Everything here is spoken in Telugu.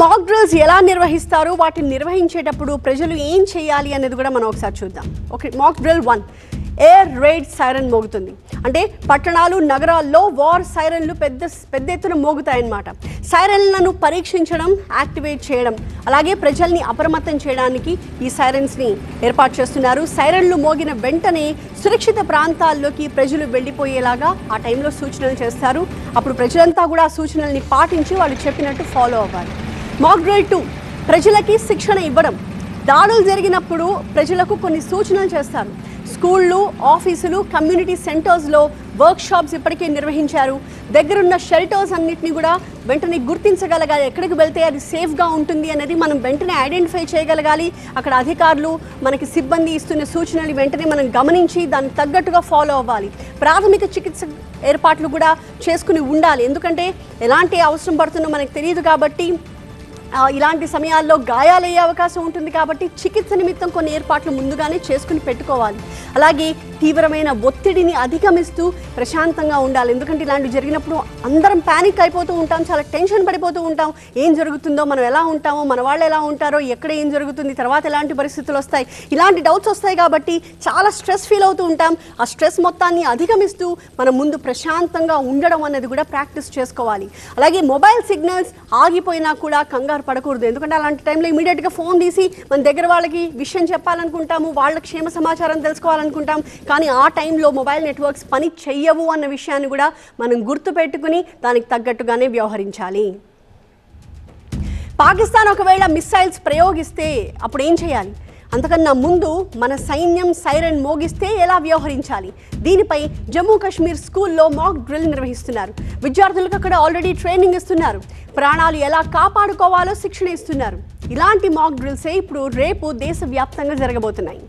మాక్ డ్రిల్స్ ఎలా నిర్వహిస్తారు, వాటిని నిర్వహించేటప్పుడు ప్రజలు ఏం చేయాలి అనేది కూడా మనం ఒకసారి చూద్దాం. Okay, mock drill 1 air raid siren మోగుతుంది. అంటే పట్టణాలు నగరాల్లో వార్ సైరన్లు పెద్ద ఎత్తున మోగుతాయన్నమాట. సైరన్లను పరీక్షించడం, యాక్టివేట్ చేయడం, అలాగే ప్రజల్ని అప్రమత్తం చేయడానికి ఈ సైరన్స్ని ఏర్పాటు చేస్తున్నారు. సైరన్లు మోగిన వెంటనే సురక్షిత ప్రాంతాల్లోకి ప్రజలు వెళ్ళిపోయేలాగా ఆ టైంలో సూచనలు చేస్తారు. అప్పుడు ప్రజలంతా కూడా ఆ సూచనల్ని పాటించి వాళ్ళు చెప్పినట్టు ఫాలో అవ్వాలి. మాక్ డ్రిల్ 2 ప్రజలకి శిక్షణ ఇవ్వడం. దాడులు జరిగినప్పుడు ప్రజలకు కొన్ని సూచనలు చేస్తారు. స్కూళ్ళు, ఆఫీసులు, కమ్యూనిటీ సెంటర్స్లో వర్క్షాప్స్ ఇప్పటికే నిర్వహించారు. దగ్గరున్న షెల్టర్స్ అన్నింటినీ కూడా వెంటనే గుర్తించగలగాలి. ఎక్కడికి వెళ్తే అది సేఫ్గా ఉంటుంది అనేది మనం వెంటనే ఐడెంటిఫై చేయగలగాలి. అక్కడ అధికారులు మనకి సిబ్బంది ఇస్తున్న సూచనలు వెంటనే మనం గమనించి దానికి తగ్గట్టుగా ఫాలో అవ్వాలి. ప్రాథమిక చికిత్స ఏర్పాట్లు కూడా చేసుకుని ఉండాలి. ఎందుకంటే ఎలాంటి అవసరం పడుతుందో మనకు తెలియదు కాబట్టి ఇలాంటి సమయాల్లో గాయాలయ్యే అవకాశం ఉంటుంది. కాబట్టి చికిత్స నిమిత్తం కొన్ని ఏర్పాట్లు ముందుగానే చేసుకుని పెట్టుకోవాలి. అలాగే తీవ్రమైన ఒత్తిడిని అధిగమిస్తూ ప్రశాంతంగా ఉండాలి. ఎందుకంటే ఇలాంటివి జరిగినప్పుడు అందరం ప్యానిక్ అయిపోతూ ఉంటాం, చాలా టెన్షన్ పడిపోతూ ఉంటాం. ఏం జరుగుతుందో, మనం ఎలా ఉంటామో, మన వాళ్ళు ఎలా ఉంటారో, ఎక్కడ ఏం జరుగుతుంది, తర్వాత ఎలాంటి పరిస్థితులు వస్తాయి, ఇలాంటి డౌట్స్ వస్తాయి. కాబట్టి చాలా స్ట్రెస్ ఫీల్ అవుతూ ఉంటాం. ఆ స్ట్రెస్ మొత్తాన్ని అధిగమిస్తూ మనం ముందు ప్రశాంతంగా ఉండడం అనేది కూడా ప్రాక్టీస్ చేసుకోవాలి. అలాగే మొబైల్ సిగ్నల్స్ ఆగిపోయినా కూడా కంగారు పడకూడదు. ఎందుకంటే అలాంటి టైంలో ఇమీడియట్గా ఫోన్ తీసి మన దగ్గర వాళ్ళకి విషయం చెప్పాలనుకుంటాము, వాళ్ళ క్షేమ సమాచారం తెలుసుకోవాలనుకుంటాం. కానీ ఆ టైంలో మొబైల్ నెట్వర్క్స్ పని చెయ్యవు అన్న విషయాన్ని కూడా మనం గుర్తుపెట్టుకుని దానికి తగ్గట్టుగానే వ్యవహరించాలి. పాకిస్తాన్ ఒకవేళ మిస్సైల్స్ ప్రయోగిస్తే అప్పుడు ఏం చేయాలి? అంతకన్నా ముందు మన సైన్యం సైరన్ మోగిస్తే ఎలా వ్యవహరించాలి? దీనిపై జమ్మూ కాశ్మీర్ స్కూల్లో మాక్ డ్రిల్ నిర్వహిస్తున్నారు. విద్యార్థులకు అక్కడ ఆల్రెడీ ట్రైనింగ్ ఇస్తున్నారు. ప్రాణాలు ఎలా కాపాడుకోవాలో శిక్షణ ఇస్తున్నారు. ఇలాంటి మాక్ డ్రిల్సే ఇప్పుడు రేపు దేశవ్యాప్తంగా జరగబోతున్నాయి.